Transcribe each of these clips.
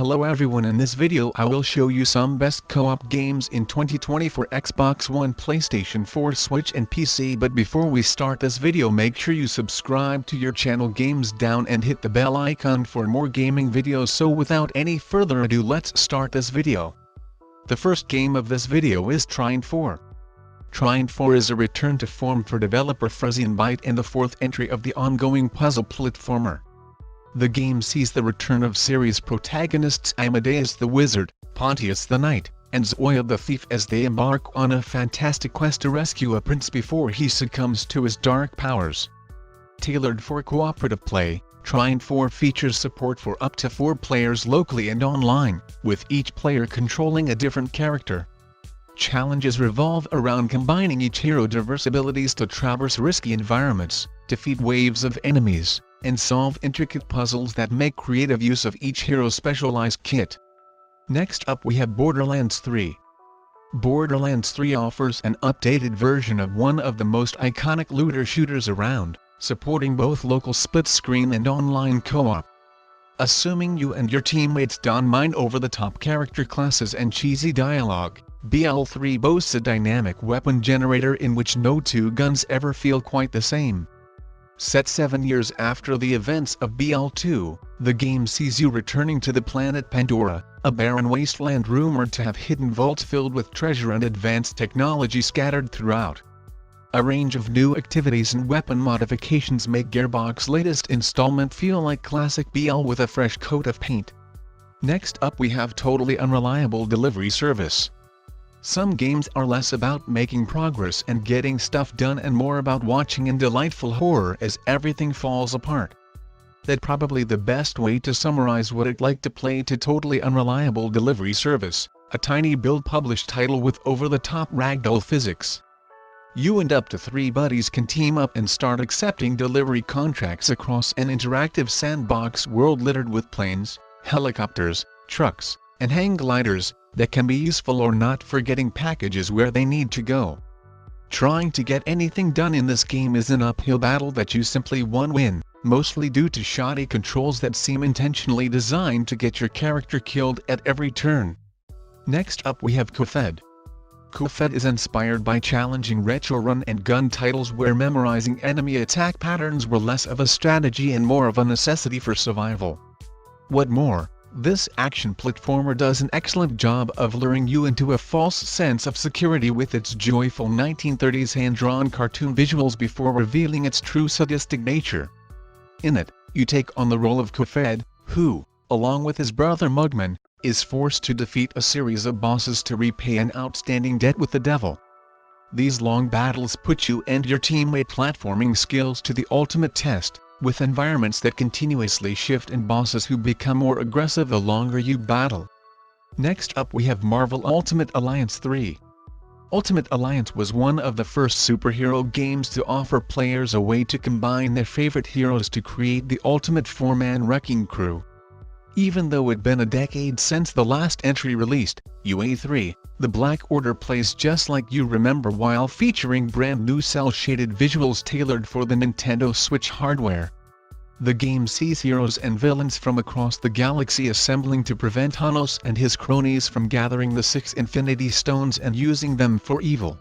Hello everyone, in this video I will show you some best co-op games in 2020 for Xbox One, PlayStation 4, Switch and PC. But before we start this video, make sure you subscribe to your channel Games Down and hit the bell icon for more gaming videos. So without any further ado, let's start this video. The first game of this video is Trine 4. Trine 4 is a return to form for developer Frozzenbyte and the fourth entry of the ongoing puzzle platformer. The game sees the return of series protagonists Amadeus the Wizard, Pontius the Knight, and Zoya the Thief as they embark on a fantastic quest to rescue a prince before he succumbs to his dark powers. Tailored for cooperative play, Trine 4 features support for up to 4 players locally and online, with each player controlling a different character. Challenges revolve around combining each hero's diverse abilities to traverse risky environments, defeat waves of enemies, and solve intricate puzzles that make creative use of each hero's specialized kit. Next up we have Borderlands 3. Borderlands 3 offers an updated version of one of the most iconic looter shooters around, supporting both local split-screen and online co-op. Assuming you and your teammates don't mind over-the-top character classes and cheesy dialogue, BL3 boasts a dynamic weapon generator in which no two guns ever feel quite the same. Set 7 years after the events of BL2, the game sees you returning to the planet Pandora, a barren wasteland rumored to have hidden vaults filled with treasure and advanced technology scattered throughout. A range of new activities and weapon modifications make Gearbox's latest installment feel like classic BL with a fresh coat of paint. Next up we have Totally Unreliable delivery service. Some games are less about making progress and getting stuff done and more about watching in delightful horror as everything falls apart. That's probably the best way to summarize what it's like to play to Totally Unreliable delivery service, a tiny build-published title with over-the-top ragdoll physics. You and up to 3 buddies can team up and start accepting delivery contracts across an interactive sandbox world littered with planes, helicopters, trucks, and hang gliders that can be useful or not for getting packages where they need to go. Trying to get anything done in this game is an uphill battle that you simply won't win, mostly due to shoddy controls that seem intentionally designed to get your character killed at every turn. Next up we have cooped. Cooped is inspired by challenging retro run-and-gun titles where memorizing enemy attack patterns were less of a strategy and more of a necessity for survival. What more, this action platformer does an excellent job of luring you into a false sense of security with its joyful 1930s hand-drawn cartoon visuals before revealing its true sadistic nature. In it, you take on the role of Cooped, who, along with his brother Mugman, is forced to defeat a series of bosses to repay an outstanding debt with the devil. These long battles put you and your teammate platforming skills to the ultimate test, with environments that continuously shift and bosses who become more aggressive the longer you battle. Next up we have Marvel Ultimate Alliance 3. Ultimate Alliance was one of the first superhero games to offer players a way to combine their favorite heroes to create the ultimate 4-man wrecking crew. Even though it'd been a decade since the last entry released, UA3, the Black Order plays just like you remember while featuring brand new cel-shaded visuals tailored for the Nintendo Switch hardware. The game sees heroes and villains from across the galaxy assembling to prevent Thanos and his cronies from gathering the 6 Infinity Stones and using them for evil.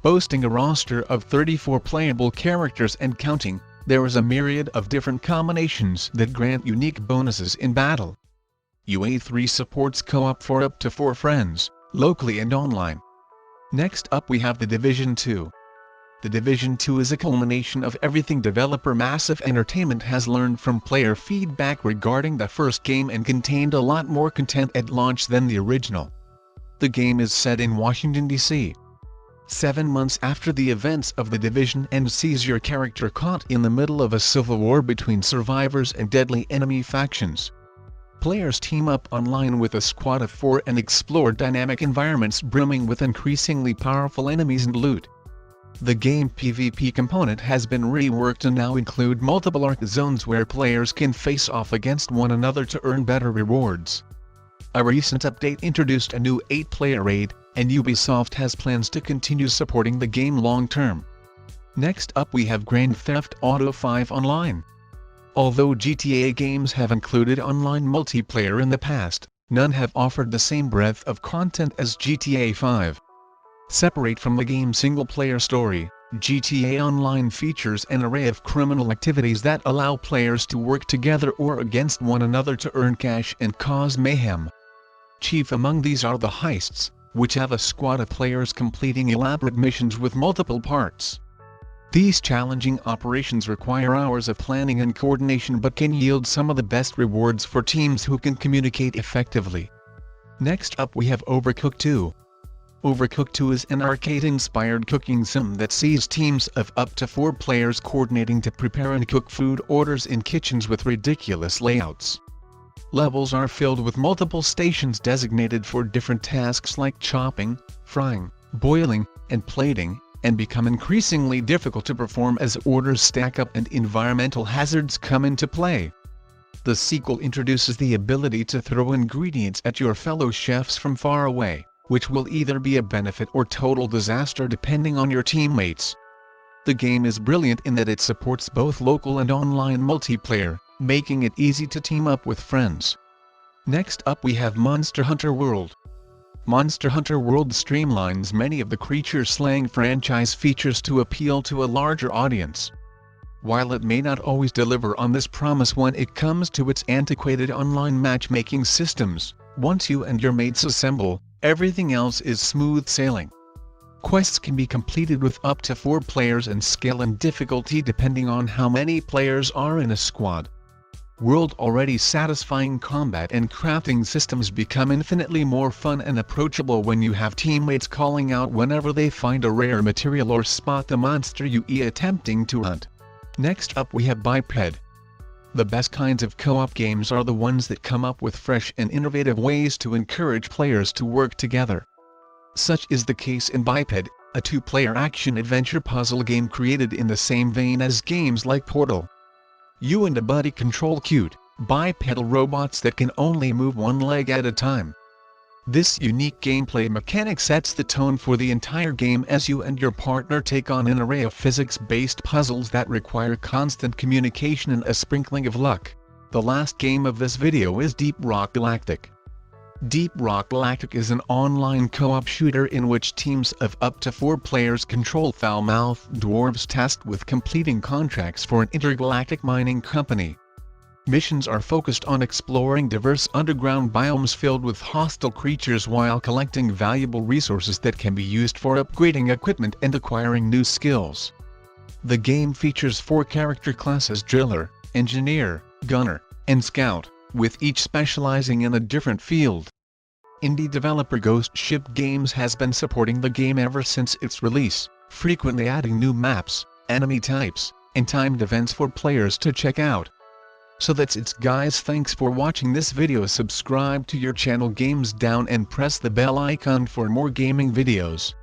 Boasting a roster of 34 playable characters and counting, there is a myriad of different combinations that grant unique bonuses in battle. UA3 supports co-op for up to 4 friends, locally and online. Next up we have The Division 2. The Division 2 is a culmination of everything developer Massive Entertainment has learned from player feedback regarding the first game and contained a lot more content at launch than the original. The game is set in Washington, D.C. 7 months after the events of The Division and sees your character caught in the middle of a civil war between survivors and deadly enemy factions. Players team up online with a squad of 4 and explore dynamic environments brimming with increasingly powerful enemies and loot. The game PvP component has been reworked to now include multiple arc zones where players can face off against one another to earn better rewards. A recent update introduced a new 8-player raid, and Ubisoft has plans to continue supporting the game long-term. Next up we have Grand Theft Auto 5 Online. Although GTA games have included online multiplayer in the past, none have offered the same breadth of content as GTA 5. Separate from the game's single-player story, GTA Online features an array of criminal activities that allow players to work together or against one another to earn cash and cause mayhem. Chief among these are the heists, which have a squad of players completing elaborate missions with multiple parts. These challenging operations require hours of planning and coordination but can yield some of the best rewards for teams who can communicate effectively. Next up we have Overcooked 2. Overcooked 2 is an arcade-inspired cooking sim that sees teams of up to 4 players coordinating to prepare and cook food orders in kitchens with ridiculous layouts. Levels are filled with multiple stations designated for different tasks like chopping, frying, boiling, and plating, and become increasingly difficult to perform as orders stack up and environmental hazards come into play. The sequel introduces the ability to throw ingredients at your fellow chefs from far away, which will either be a benefit or total disaster depending on your teammates. The game is brilliant in that it supports both local and online multiplayer, making it easy to team up with friends. Next up we have Monster Hunter World. Monster Hunter World streamlines many of the creature-slaying franchise features to appeal to a larger audience. While it may not always deliver on this promise when it comes to its antiquated online matchmaking systems, once you and your mates assemble, everything else is smooth sailing. Quests can be completed with up to 4 players and scale in difficulty depending on how many players are in a squad. World already satisfying combat and crafting systems become infinitely more fun and approachable when you have teammates calling out whenever they find a rare material or spot the monster you are attempting to hunt. Next up we have Biped. The best kinds of co-op games are the ones that come up with fresh and innovative ways to encourage players to work together. Such is the case in Biped, a 2-player action-adventure puzzle game created in the same vein as games like Portal. You and a buddy control cute, bipedal robots that can only move one leg at a time. This unique gameplay mechanic sets the tone for the entire game as you and your partner take on an array of physics-based puzzles that require constant communication and a sprinkling of luck. The last game of this video is Deep Rock Galactic. Deep Rock Galactic is an online co-op shooter in which teams of up to 4 players control foul-mouthed dwarves tasked with completing contracts for an intergalactic mining company. Missions are focused on exploring diverse underground biomes filled with hostile creatures while collecting valuable resources that can be used for upgrading equipment and acquiring new skills. The game features 4 character classes: Driller, Engineer, Gunner, and Scout, with each specializing in a different field. Indie developer Ghost Ship Games has been supporting the game ever since its release, frequently adding new maps, enemy types, and timed events for players to check out. So that's it guys, thanks for watching this video. Subscribe to your channel Games Down and press the bell icon for more gaming videos.